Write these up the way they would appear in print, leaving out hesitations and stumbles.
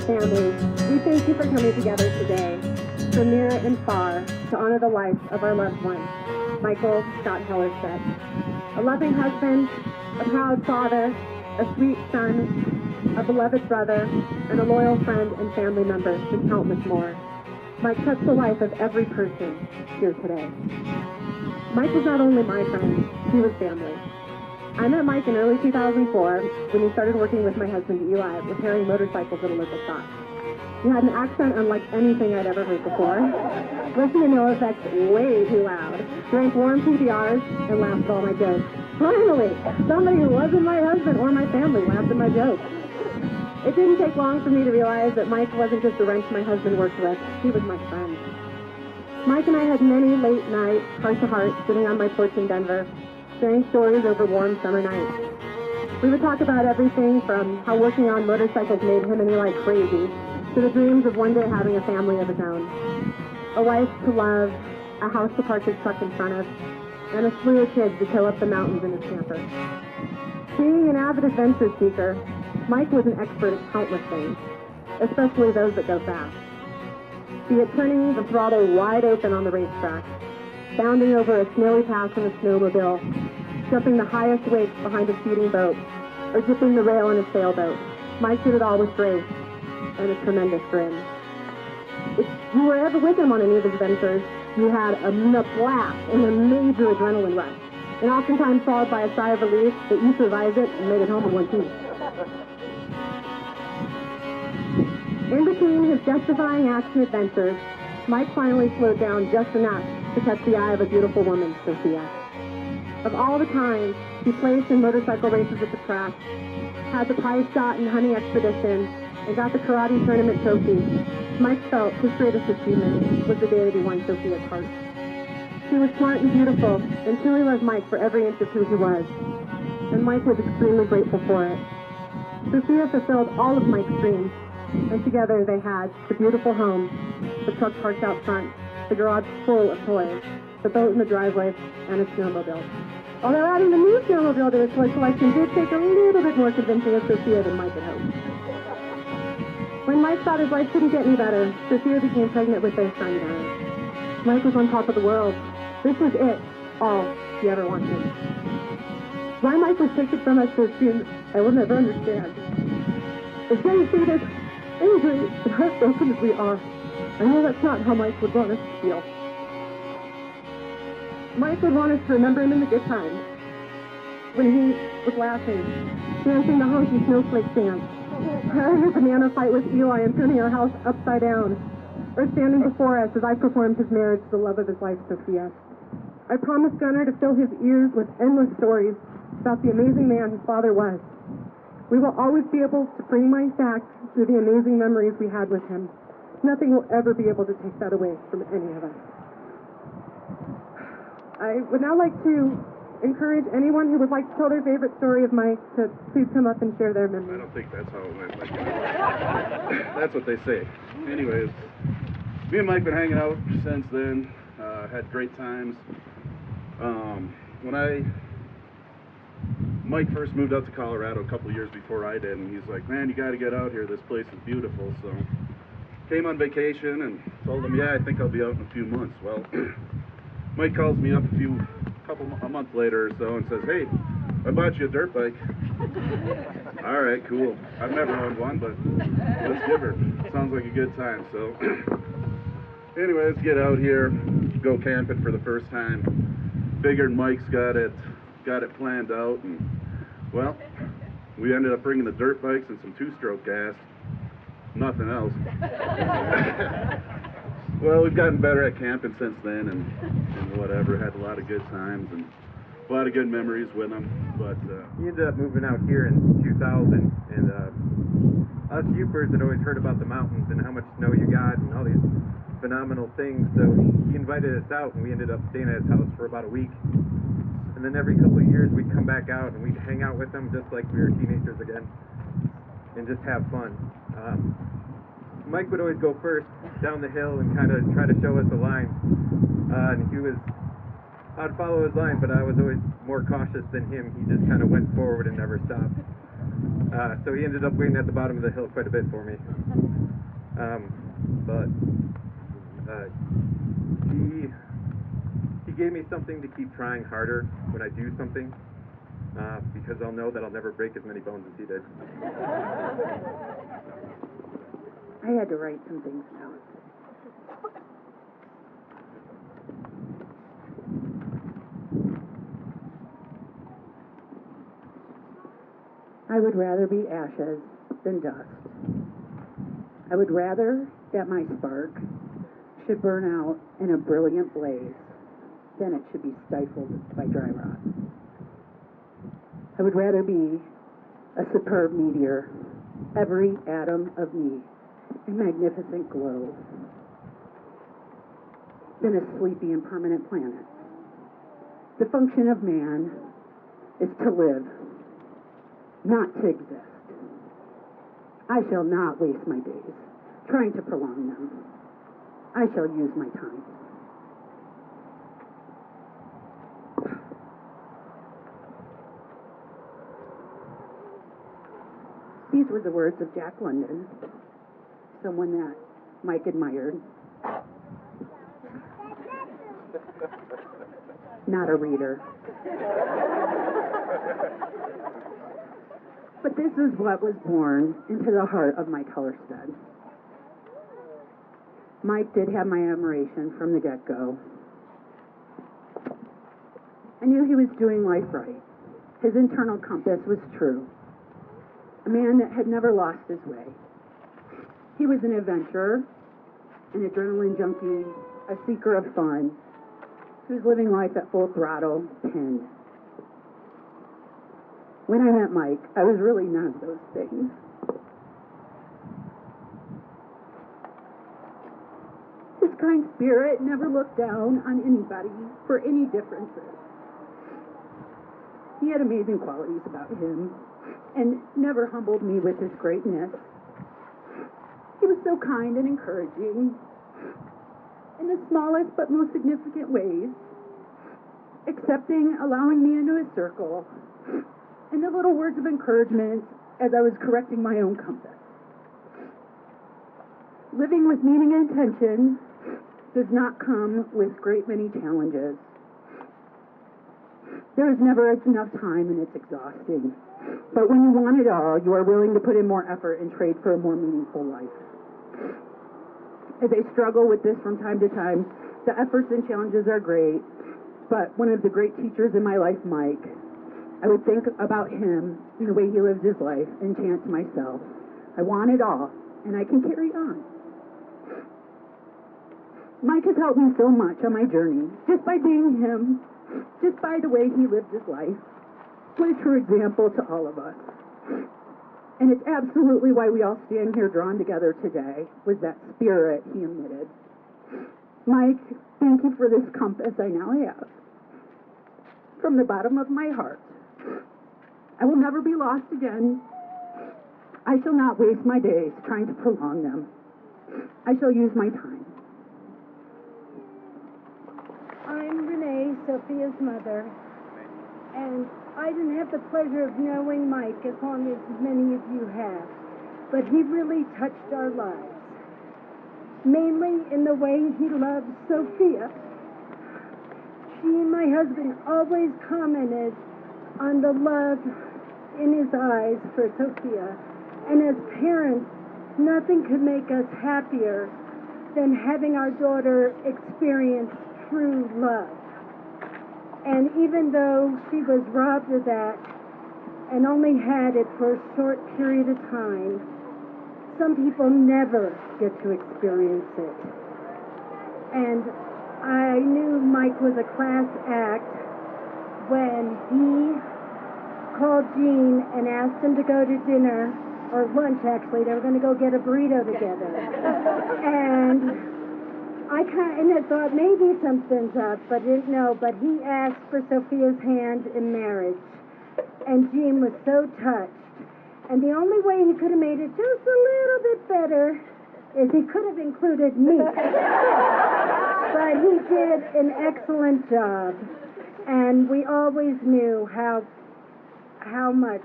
and family, we thank you for coming together today, from near and far, to honor the life of our loved one, Michael Scott Hellerstedt. A loving husband, a proud father, a sweet son, a beloved brother, and a loyal friend and family member, and countless more. Mike touched the life of every person here today. Mike was not only my friend, he was family. I met Mike in early 2004 when he started working with my husband Eli, repairing motorcycles at a local shop. He had an accent unlike anything I'd ever heard before, listened to no effects way too loud, drank warm PBRs, and laughed at all my jokes. Finally, somebody who wasn't my husband or my family laughed at my jokes. It didn't take long for me to realize that Mike wasn't just a wrench my husband worked with, he was my friend. Mike and I had many late night, heart-to-heart, sitting on my porch in Denver, sharing stories over warm summer nights. We would talk about everything from how working on motorcycles made him and Eli crazy, to the dreams of one day having a family of his own. A wife to love, a house to park his truck in front of, and a slew of kids to tow up the mountains in his camper. Being an avid adventure seeker, Mike was an expert at countless things, especially those that go fast. Be it turning the throttle wide open on the racetrack, bounding over a snowy pass in a snowmobile, jumping the highest wakes behind a speeding boat, or dipping the rail in a sailboat. Mike did it all with grace and a tremendous grin. If you were ever with him on any of his adventures, you had a blast and a major adrenaline rush, and oftentimes followed by a sigh of relief that you survived it and made it home in one piece. In between his justifying action adventures, Mike finally slowed down just enough to catch the eye of a beautiful woman, Sophia. Of all the times he placed in motorcycle races at the track, had the prize shot in hunting expedition, and got the karate tournament trophy, Mike felt his greatest achievement was the day that he won Sophia's heart. She was smart and beautiful, and truly loved Mike for every inch of who he was, and Mike was extremely grateful for it. Sophia fulfilled all of Mike's dreams, and together they had the beautiful home, the truck parked out front, the garage full of toys, the boat in the driveway, and a snowmobile. Although adding the new snowmobile to his toy collection did take a little bit more convincing of Sophia than Mike had hoped. When Mike thought his life couldn't get any better, Sophia became pregnant with their son, Darren. Mike was on top of the world. This was it, all he ever wanted. Why Mike was taken from us so soon, I will never understand. As devastated, angry, and heartbroken as we are, I know that's not how Mike would want us to feel. Mike would want us to remember him in the good times, when he was laughing, dancing the honky snowflake dance, having a banana fight with Eli and turning our house upside down, or standing before us as I performed his marriage to the love of his life, Sophia. I promised Gunnar to fill his ears with endless stories about the amazing man his father was. We will always be able to bring Mike back through the amazing memories we had with him. Nothing will ever be able to take that away from any of us. I would now like to encourage anyone who would like to tell their favorite story of Mike to please come up and share their memories. I don't think that's how it went. Like, that's what they say. Anyways, me and Mike been hanging out since then. Had great times. Mike first moved out to Colorado a couple of years before I did, and he's like, man, you got to get out here. This place is beautiful. So came on vacation and told him, yeah, I think I'll be out in a few months. Well, Mike calls me up a month later or so and says, hey, I bought you a dirt bike. All right, cool. I've never owned one, but let's give her. Sounds like a good time. So anyways, get out here, go camping for the first time. Figured Mike's got it planned out, and well, we ended up bringing the dirt bikes and some two-stroke gas. Nothing else. Well, we've gotten better at camping since then, and whatever. Had a lot of good times and a lot of good memories with him. But he ended up moving out here in 2000, and us Upers had always heard about the mountains and how much snow you got and all these phenomenal things. So he invited us out, and we ended up staying at his house for about a week. And then every couple of years, we'd come back out and we'd hang out with him just like we were teenagers again, and just have fun. Mike would always go first down the hill and kind of try to show us the line. And I'd follow his line, but I was always more cautious than him. He just kind of went forward and never stopped. So he ended up waiting at the bottom of the hill quite a bit for me. But he gave me something to keep trying harder when I do something, because I'll know that I'll never break as many bones as he did. I had to write some things down. I would rather be ashes than dust. I would rather that my spark should burn out in a brilliant blaze than it should be stifled by dry rot. I would rather be a superb meteor, every atom of me in magnificent glow, than a sleepy and permanent planet. The function of man is to live, not to exist. I shall not waste my days trying to prolong them. I shall use my time. These were the words of Jack London, someone that Mike admired. Not a reader. But this is what was born into the heart of Mike Hellerstedt. Mike did have my admiration from the get-go. I knew he was doing life right. His internal compass was true. A man that had never lost his way. He was an adventurer, an adrenaline junkie, a seeker of fun. He was living life at full throttle, pinned. When I met Mike, I was really none of those things. His kind spirit never looked down on anybody for any differences. He had amazing qualities about him and never humbled me with his greatness. He was so kind and encouraging in the smallest but most significant ways, accepting, allowing me into his circle, and the little words of encouragement as I was correcting my own compass. Living with meaning and intention does not come with great many challenges. There is never enough time and it's exhausting. But when you want it all, you are willing to put in more effort and trade for a more meaningful life. As I struggle with this from time to time, the efforts and challenges are great, but one of the great teachers in my life, Mike, I would think about him and the way he lives his life and chant to myself, I want it all, and I can carry on. Mike has helped me so much on my journey, just by being him, just by the way he lived his life. What a true example to all of us. And it's absolutely why we all stand here drawn together today, was that spirit he emitted. Mike, thank you for this compass I now have. From the bottom of my heart, I will never be lost again. I shall not waste my days trying to prolong them. I shall use my time. I'm Renee, Sophia's mother, and I didn't have the pleasure of knowing Mike as long as many of you have, but he really touched our lives, mainly in the way he loved Sophia. She and my husband always commented on the love in his eyes for Sophia, and as parents, nothing could make us happier than having our daughter experience true love. And even though she was robbed of that and only had it for a short period of time, some people never get to experience it. And I knew Mike was a class act when he called Gene and asked him to go to dinner, or lunch actually. They were going to go get a burrito together. And I kind of thought maybe something's up, but didn't know. But he asked for Sophia's hand in marriage. And Gene was so touched. And the only way he could have made it just a little bit better is he could have included me. But he did an excellent job. And we always knew how much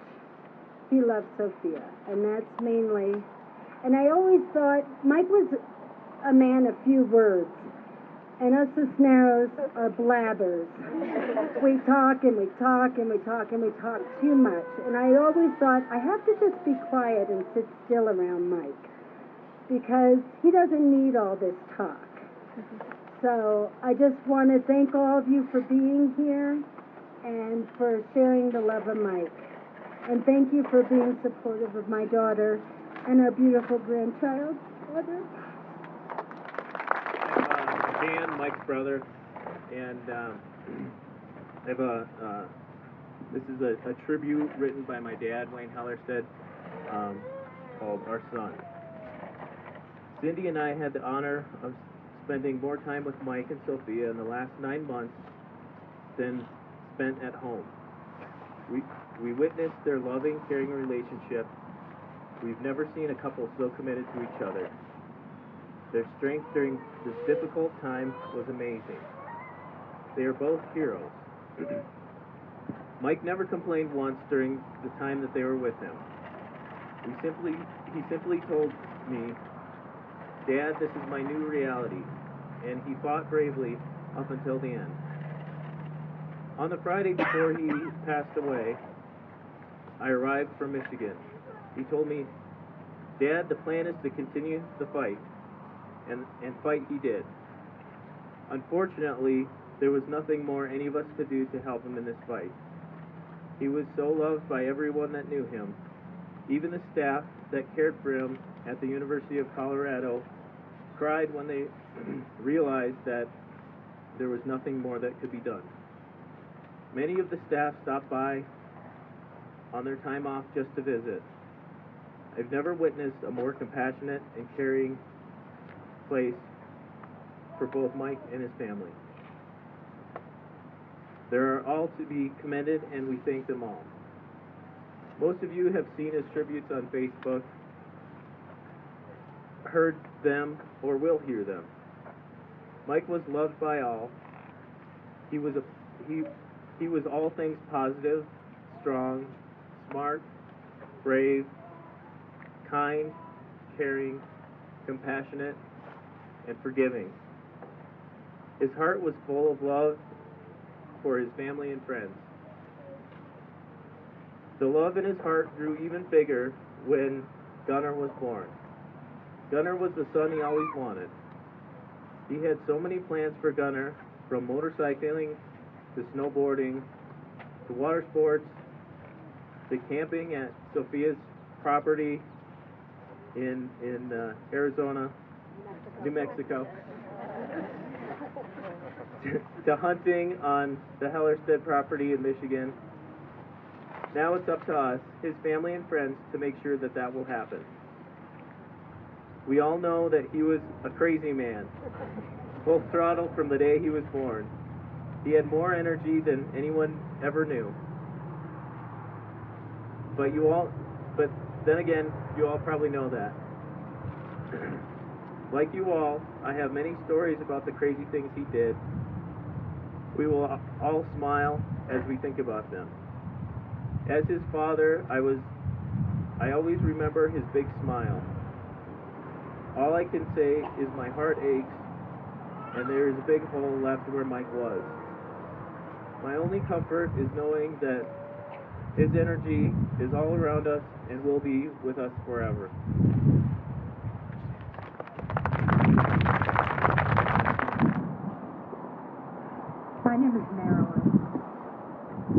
he loved Sophia. And that's mainly And I always thought Mike was a man of few words. And us Cisneros are blabbers. We talk and we talk and we talk and we talk too much. And I always thought I have to just be quiet and sit still around Mike because he doesn't need all this talk. So I just want to thank all of you for being here and for sharing the love of Mike. And thank you for being supportive of my daughter and our beautiful grandchild. Dan, Mike's brother, and I have this is a tribute written by my dad, Wayne Hellerstedt, called Our Son. Cindy and I had the honor of spending more time with Mike and Sophia in the last 9 months than spent at home. We witnessed their loving, caring relationship. We've never seen a couple so committed to each other. Their strength during this difficult time was amazing. They are both heroes. Mike never complained once during the time that they were with him. He simply told me, "Dad, this is my new reality," and he fought bravely up until the end. On the Friday before he passed away, I arrived from Michigan. He told me, "Dad, the plan is to continue the fight." And fight he did. Unfortunately, there was nothing more any of us could do to help him in this fight. He was so loved by everyone that knew him. Even the staff that cared for him at the University of Colorado cried when they realized that there was nothing more that could be done. Many of the staff stopped by on their time off just to visit. I've never witnessed a more compassionate and caring place for both Mike and his family. They are all to be commended, and we thank them all. Most of you have seen his tributes on Facebook, heard them, or will hear them. Mike was loved by all. He was all things positive, strong, smart, brave, kind, caring, compassionate, and forgiving. His heart was full of love for his family and friends. The love in his heart grew even bigger when Gunnar was born. Gunnar was the son he always wanted. He had so many plans for Gunnar, from motorcycling to snowboarding to water sports to camping at Sophia's property in Arizona, New Mexico, to hunting on the Hellerstedt property in Michigan. Now it's up to us, his family and friends, to make sure that that will happen. We all know that he was a crazy man, full throttle from the day he was born. He had more energy than anyone ever knew. But then again, you all probably know that. Like you all, I have many stories about the crazy things he did. We will all smile as we think about them. As his father, I always remember his big smile. All I can say is my heart aches, and there is a big hole left where Mike was. My only comfort is knowing that his energy is all around us and will be with us forever. My name is Marilyn.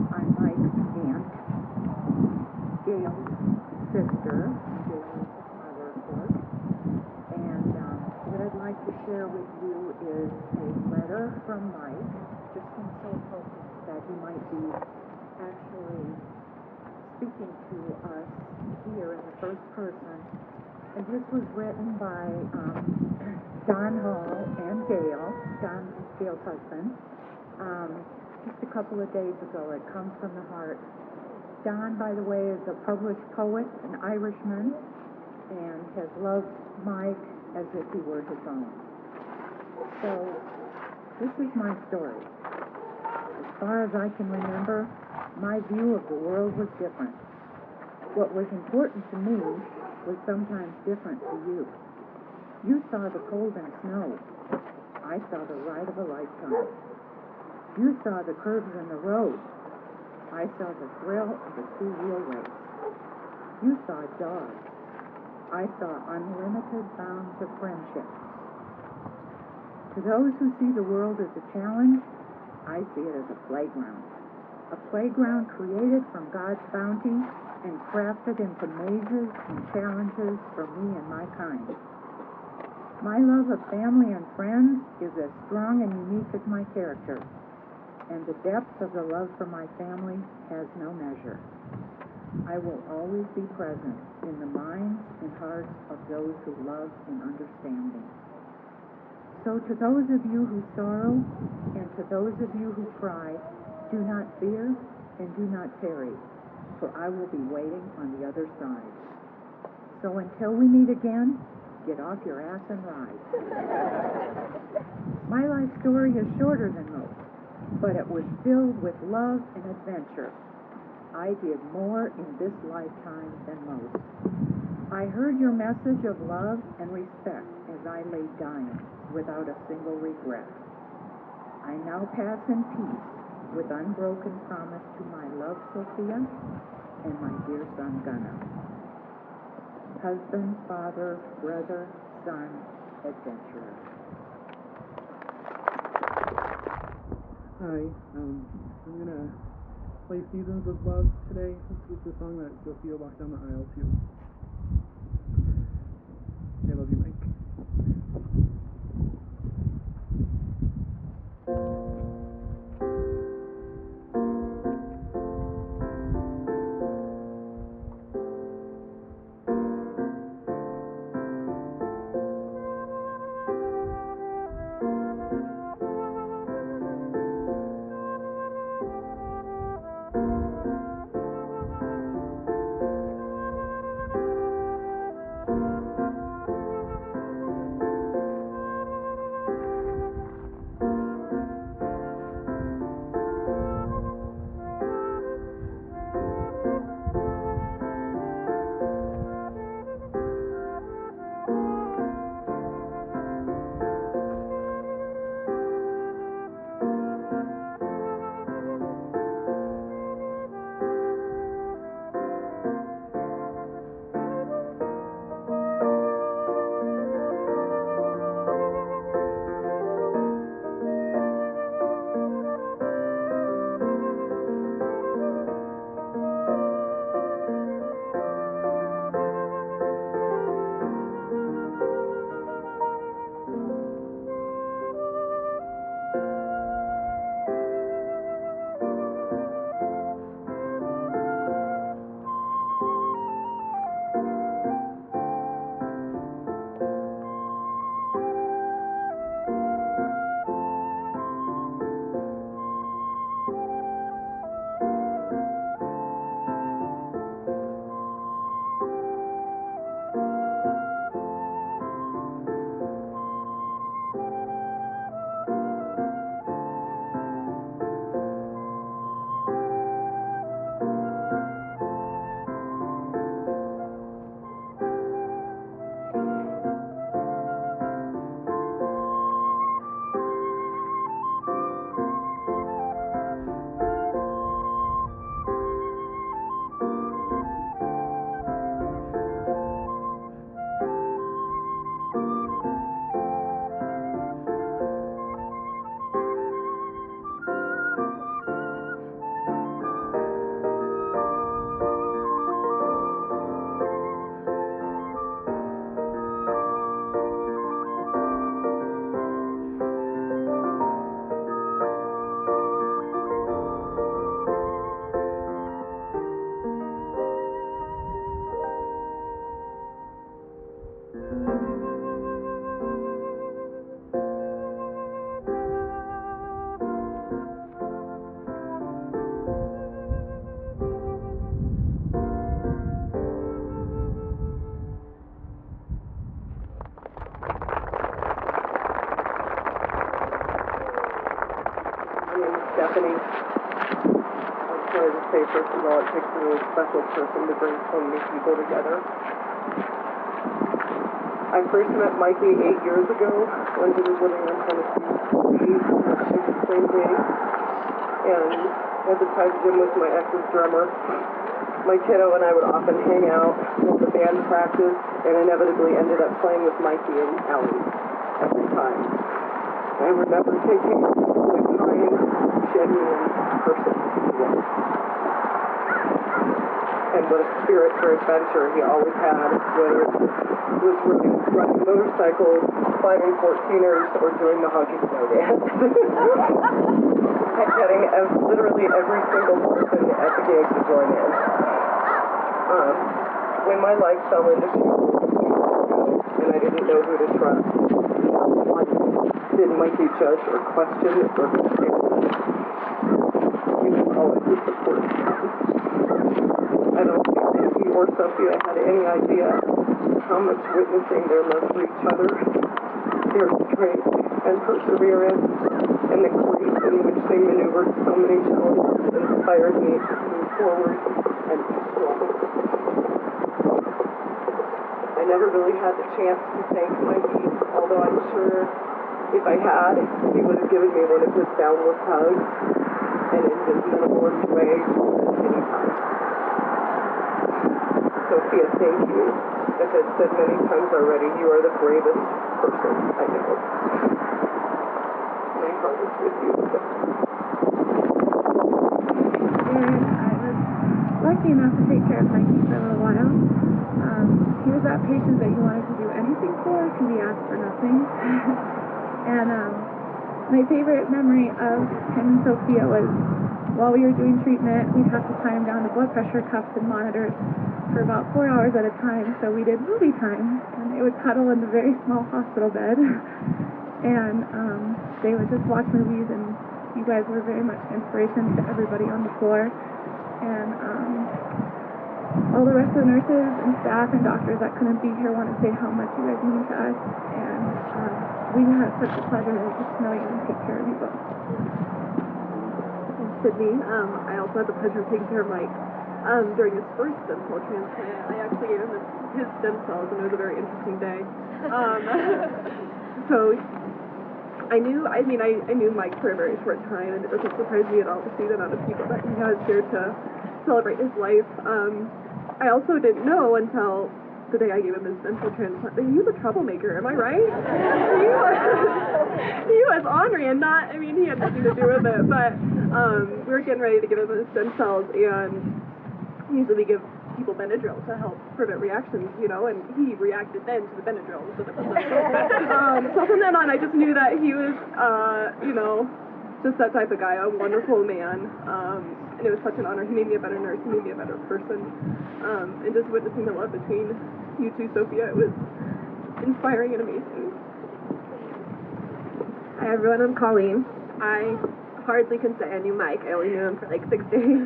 I'm Mike's aunt, Gail's sister. Gail is his mother, of course. And what I'd like to share with you is a letter from Mike. Just been so hoping that he might be actually speaking to us here in the first person. And this was written by John Hall and Gail, Gail's husband. Just a couple of days ago. It comes from the heart. John, by the way, is a published poet, an Irishman, and has loved Mike as if he were his own. So, this is my story. As far as I can remember, my view of the world was different. What was important to me was sometimes different to you. You saw the cold and snow. I saw the ride of a lifetime. You saw the curves in the road. I saw the thrill of a two-wheel race. You saw dogs. I saw unlimited bounds of friendship. To those who see the world as a challenge, I see it as a playground created from God's bounty and crafted into mazes and challenges for me and my kind. My love of family and friends is as strong and unique as my character, and the depth of the love for my family has no measure. I will always be present in the minds and hearts of those who love and understand me. So to those of you who sorrow, and to those of you who cry, do not fear and do not tarry, for I will be waiting on the other side. So until we meet again, get off your ass and ride. My life story is shorter than most, but it was filled with love and adventure. I did more in this lifetime than most. I heard your message of love and respect as I lay dying without a single regret. I now pass in peace with unbroken promise to my love, Sophia, and my dear son, Gunnar. Husband, father, brother, son, adventurer. Hi, I'm gonna play Seasons of Love today. This is the song that Sophia walked down the aisle to. I love you, Mike. Stephanie. I just wanted to say, first of all, it takes a really special person to bring so many people together. I first met Mikey 8 years ago when he was living on Tennessee Street the same day. And at the time, Jim was my ex's drummer. My kiddo and I would often hang out while the band practiced, and inevitably ended up playing with Mikey and Ellie every time. I remember thinking what a kind, genuine person he was. And what a spirit for adventure he always had, whether it was riding motorcycles, climbing 14ers, or doing the honky snow dance. And getting literally every single person at the gig to join in. When my life fell into shambles and I didn't know who to trust, did Mikey judge or question the circumstances? He was always a support. I don't think that he or Sophia had any idea how much witnessing their love for each other, their strength and perseverance, and the grace in which they maneuvered so many challenges inspired me to move forward and be strong. I never really had the chance to thank Mikey, although I'm sure if I had, he would have given me one of his boundless hugs, and in his minimalist way, anytime. Sophia, thank you. As I've said many times already, you are the bravest person I know. My heart is with you. And I was lucky enough to take care of Mikey for a little while. He was that patient that you wanted to do anything for because he asked for nothing. And my favorite memory of him and Sophia was while we were doing treatment, we'd have to tie him down to blood pressure cuffs and monitors for about 4 hours at a time. So we did movie time, and they would cuddle in the very small hospital bed. And they would just watch movies, and you guys were very much inspiration to everybody on the floor. And all the rest of the nurses and staff and doctors that couldn't be here want to say how much you guys mean to us. And we had such a pleasure to just know you and take care of you both. And Sydney, I also had the pleasure of taking care of Mike during his first stem cell transplant. I actually gave him his stem cells, and it was a very interesting day. So I knew Mike for a very short time, and it doesn't surprise me at all to see the amount of people that he has here to celebrate his life. I also didn't know until the day I gave him his stem cell transplant that he was a troublemaker. Am I right? He was ornery and not. I mean, he had nothing to do with it. But we were getting ready to give him his stem cells, and usually we give people Benadryl to help prevent reactions, you know, and he reacted then to the Benadryl. So from then on, I just knew that he was, just that type of guy, a wonderful man. And it was such an honor. He made me a better nurse. He made me a better person. And just witnessing the love between you two, Sophia, it was inspiring and amazing. Hi, everyone. I'm Colleen. I hardly can say I knew Mike. I only knew him for like 6 days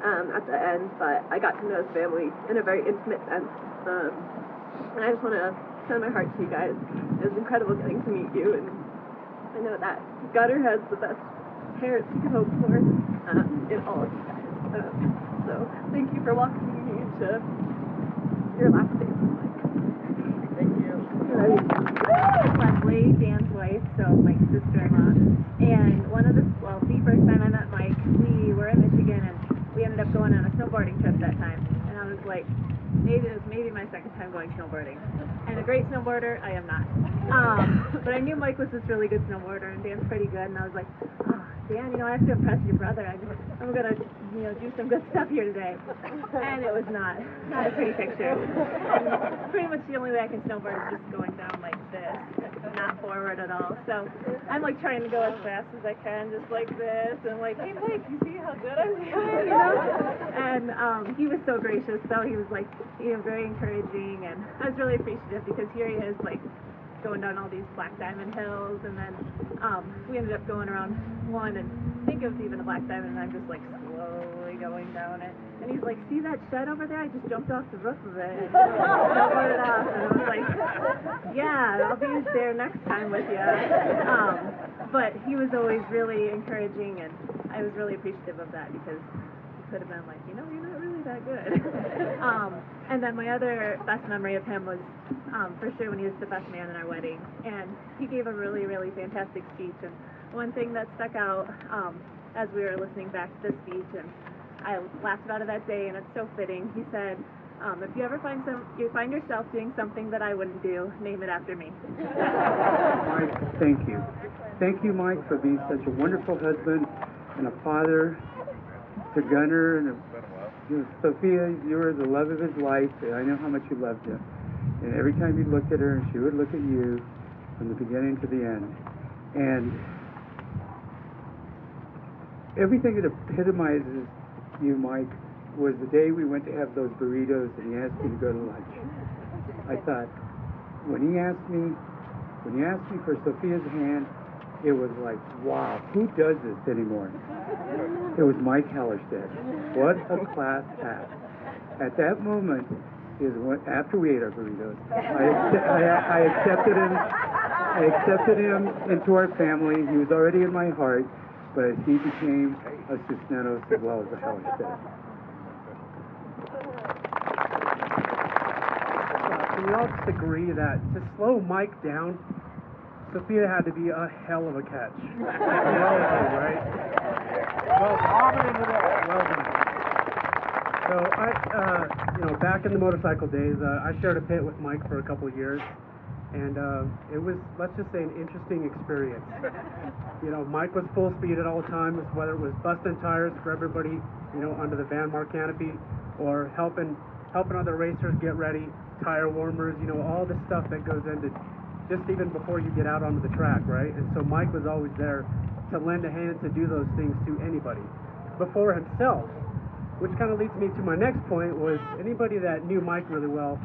at the end, but I got to know his family in a very intimate sense. And I just want to send my heart to you guys. It was incredible getting to meet you, and I know that Gutter has the best parents you could hope for in all of you guys. So thank you for welcoming me into your last days of life. Thank you. Leslie, Dan's wife, so Mike's sister-in-law. And the first time I met Mike, we were in Michigan, and we ended up going on a snowboarding trip that time. And I was like, it was maybe my second time going snowboarding. And a great snowboarder, I am not. But I knew Mike was this really good snowboarder, and Dan's pretty good, and I was like, oh, Dan, I have to impress your brother. I'm gonna, do some good stuff here today. And it was not a pretty picture. And pretty much the only way I can snowboard is just going down like this, not forward at all. So I'm like trying to go as fast as I can, just like this, and like, hey Mike, you see how good I'm doing, And he was so gracious, so he was like, very encouraging, and I was really appreciative because here he is like going down all these Black Diamond hills, and then we ended up going around one, and I think it was even a Black Diamond, and I'm just like slowly going down it, and he's like, see that shed over there? I just jumped off the roof of it and snowboarded off, and I was like, yeah, I'll be there next time with you. But he was always really encouraging, and I was really appreciative of that because could have been like, you know, you're not really that good. And then my other best memory of him was for sure when he was the best man in our wedding. And he gave a really, really fantastic speech. And one thing that stuck out as we were listening back to the speech, and I laughed about it that day, and it's so fitting. He said, if you ever find yourself doing something that I wouldn't do, name it after me. Mike, thank you. Thank you, Mike, for being such a wonderful husband and a father to Gunnar. And Sophia, you were the love of his life, and I know how much you loved him. And every time you looked at her, and she would look at you from the beginning to the end. And everything that epitomizes you, Mike, was the day we went to have those burritos and he asked me to go to lunch. I thought, when he asked me for Sophia's hand, it was like, wow, who does this anymore? It was Mike Hellerstedt. What a class act. At that moment is when, after we ate our burritos, I accepted him into our family. He was already in my heart, but he became a Cisneros as well as a Hellerstedt. Can we all just agree that to slow Mike down, Sophia had to be a hell of a catch. Well done, right? Well done. So back in the motorcycle days, I shared a pit with Mike for a couple of years, and it was, let's just say, an interesting experience. Mike was full speed at all times, whether it was busting tires for everybody, under the Vanmark canopy, or helping other racers get ready, tire warmers, all the stuff that goes into just even before you get out onto the track, right? And so Mike was always there to lend a hand to do those things to anybody before himself, which kind of leads me to my next point. Was anybody that knew Mike really well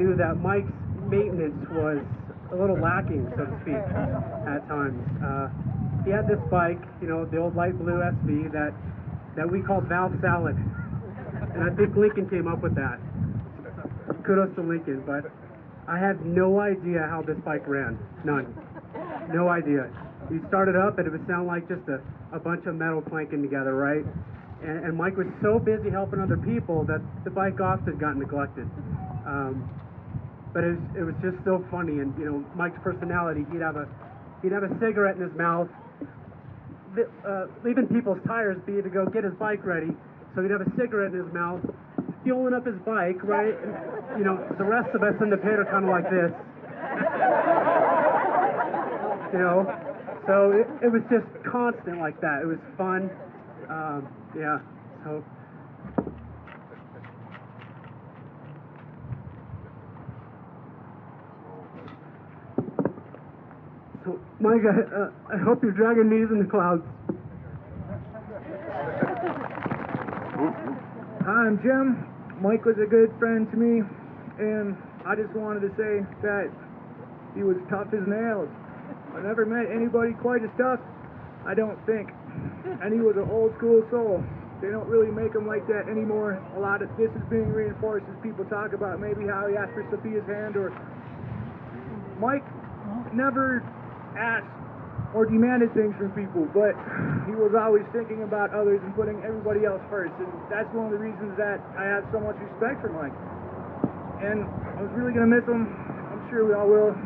knew that Mike's maintenance was a little lacking, so to speak, at times. He had this bike, the old light blue SV that we called Valve Salad, and I think Lincoln came up with that. Kudos to Lincoln, but I had no idea how this bike ran. None. No idea. You started up and it would sound like just a bunch of metal clanking together, right? And Mike was so busy helping other people that the bike often got neglected. But it was just so funny, and Mike's personality, he'd have a cigarette in his mouth, leaving people's tires be to go get his bike ready. So he'd have a cigarette in his mouth, fueling up his bike, right? And, the rest of us in the pit are kind of like this. So it was just constant like that. It was fun. Yeah. So Mike, I hope you're dragging knees in the clouds. Hi, I'm Jim. Mike was a good friend to me, and I just wanted to say that he was tough as nails. I never met anybody quite as tough, I don't think. And he was an old school soul. They don't really make them like that anymore. A lot of this is being reinforced as people talk about maybe how he asked for Sophia's hand, or Mike never asked or demanded things from people, but he was always thinking about others and putting everybody else first, and that's one of the reasons that I have so much respect for Mike. And I was really going to miss him. I'm sure we all will.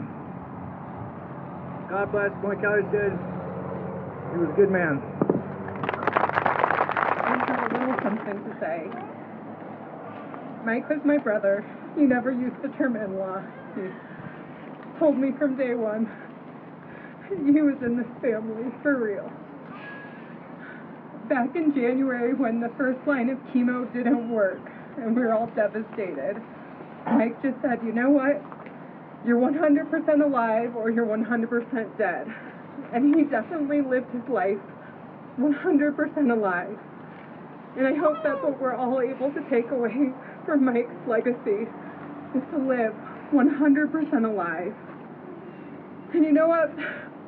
God bless Mike Hellerstedt. He was a good man. I have a little something to say. Mike was my brother. He never used the term in-law. He told me from day one he was in this family for real. Back in January, when the first line of chemo didn't work and we were all devastated, Mike just said, you know what? You're 100% alive or you're 100% dead. And he definitely lived his life 100% alive. And I hope that's what we're all able to take away from Mike's legacy, is to live 100% alive. And you know what,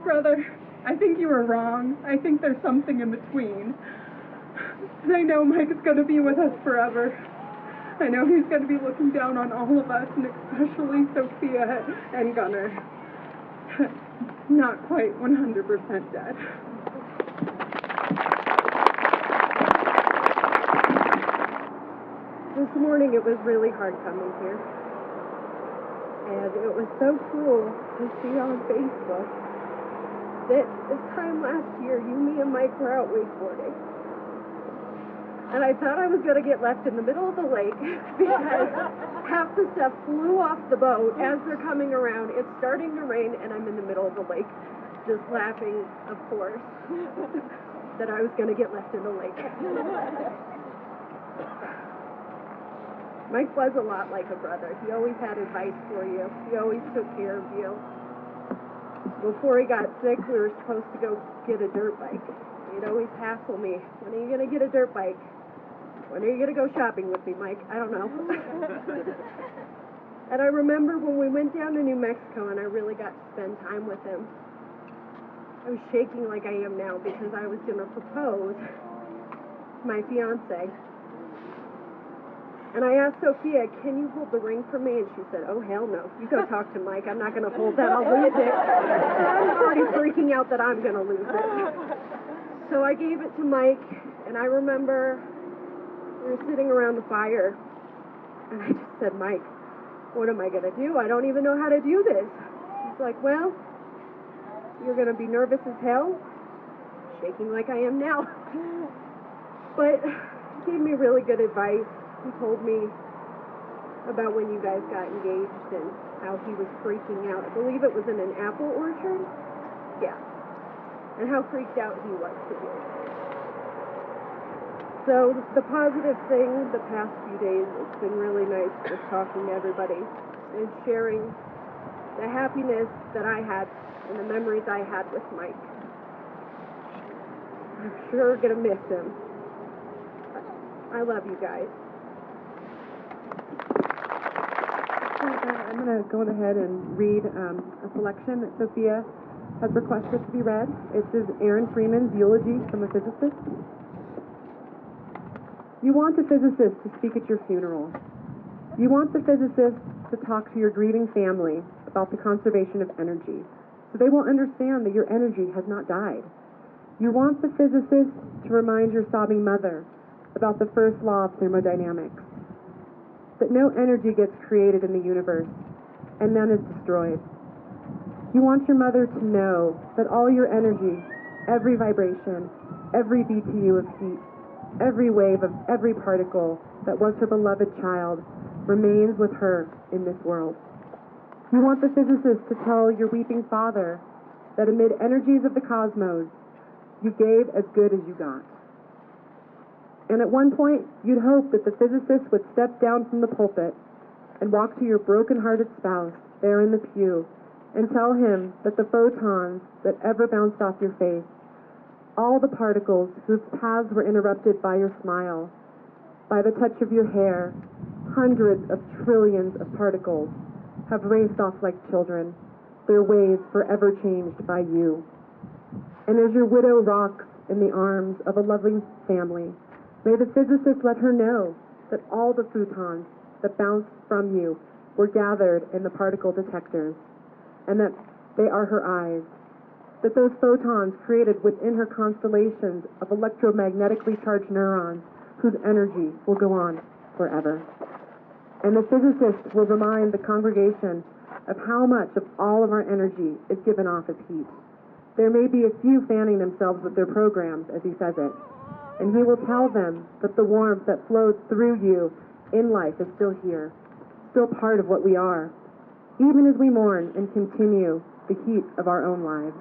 brother? I think you were wrong. I think there's something in between. And I know Mike is going to be with us forever. I know he's going to be looking down on all of us, and especially Sophia and Gunnar. Not quite 100% dead. This morning it was really hard coming here. And it was so cool to see on Facebook that this time last year, me and Mike were out wakeboarding. And I thought I was going to get left in the middle of the lake because half the stuff flew off the boat as they're coming around. It's starting to rain, and I'm in the middle of the lake, just laughing, of course, that I was going to get left in the lake. Mike was a lot like a brother. He always had advice for you. He always took care of you. Before he got sick, we were supposed to go get a dirt bike. He'd always hassle me. When are you going to get a dirt bike? When are you going to go shopping with me, Mike? I don't know. And I remember when we went down to New Mexico and I really got to spend time with him. I was shaking like I am now because I was going to propose to my fiance. And I asked Sophia, can you hold the ring for me? And she said, oh, hell no. You go talk to Mike. I'm not going to hold that. I'll lose it. I'm already freaking out that I'm going to lose it. So I gave it to Mike, and I remember we were sitting around the fire, and I just said, Mike, what am I going to do? I don't even know how to do this. He's like, well, you're going to be nervous as hell, shaking like I am now. But he gave me really good advice. He told me about when you guys got engaged and how he was freaking out. I believe it was in an apple orchard. Yeah. And how freaked out he was to you. So the positive thing the past few days, it's been really nice just talking to everybody and sharing the happiness that I had and the memories I had with Mike. I'm sure gonna miss him. I love you guys. I'm going to go ahead and read a selection that Sophia has requested to be read. It is Aaron Freeman's eulogy from a physicist. You want a physicist to speak at your funeral. You want the physicist to talk to your grieving family about the conservation of energy, so they will understand that your energy has not died. You want the physicist to remind your sobbing mother about the first law of thermodynamics, that no energy gets created in the universe and none is destroyed. You want your mother to know that all your energy, every vibration, every BTU of heat, every wave of every particle that was her beloved child remains with her in this world. You want the physicist to tell your weeping father that amid energies of the cosmos, you gave as good as you got. And at one point, you'd hope that the physicist would step down from the pulpit and walk to your broken-hearted spouse there in the pew and tell him that the photons that ever bounced off your face, all the particles whose paths were interrupted by your smile, by the touch of your hair, hundreds of trillions of particles have raced off like children, their ways forever changed by you. And as your widow rocks in the arms of a loving family, may the physicist let her know that all the photons that bounced from you were gathered in the particle detectors, and that they are her eyes, that those photons created within her constellations of electromagnetically charged neurons whose energy will go on forever. And the physicist will remind the congregation of how much of all of our energy is given off as heat. There may be a few fanning themselves with their programs, as he says it, and he will tell them that the warmth that flows through you in life is still here, still part of what we are, even as we mourn and continue the heat of our own lives.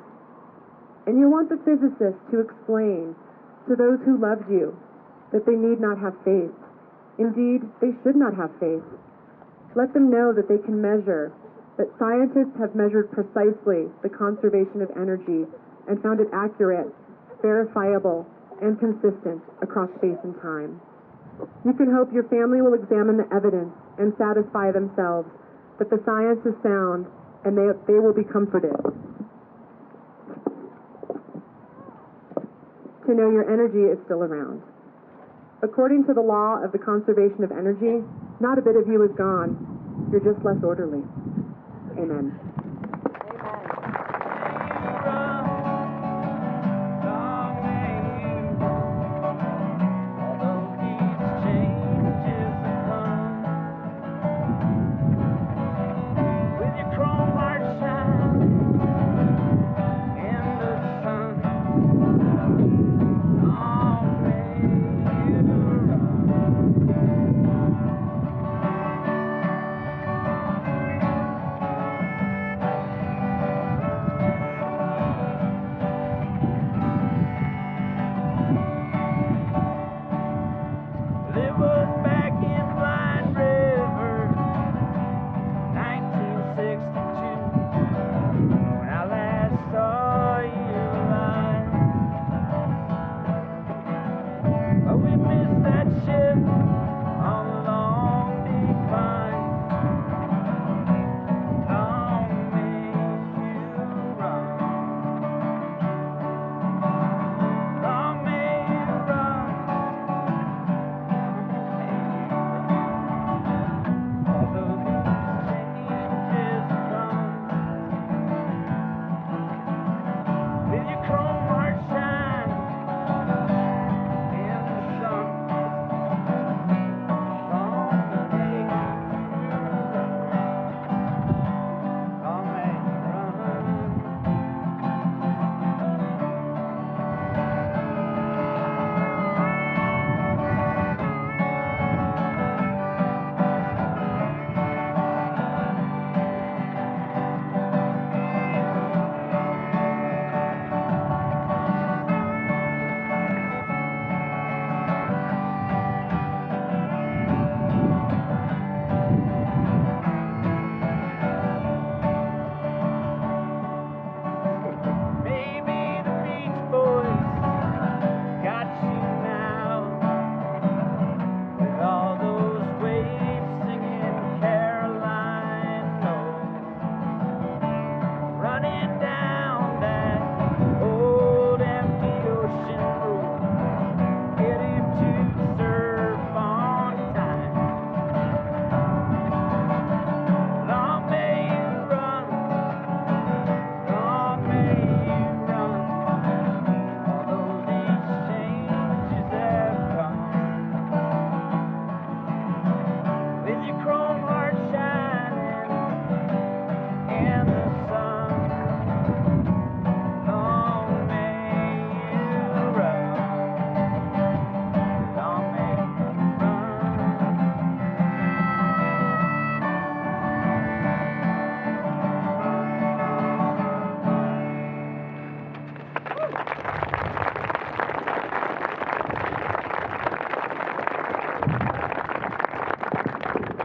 And you want the physicist to explain to those who loved you that they need not have faith. Indeed, they should not have faith. Let them know that they can measure, that scientists have measured precisely the conservation of energy and found it accurate, verifiable, and consistent across space and time. You can hope your family will examine the evidence and satisfy themselves that the science is sound and they will be comforted to know your energy is still around. According to the law of the conservation of energy, not a bit of you is gone. You're just less orderly. Amen. Although these changes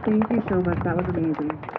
Thank you so much. That was amazing.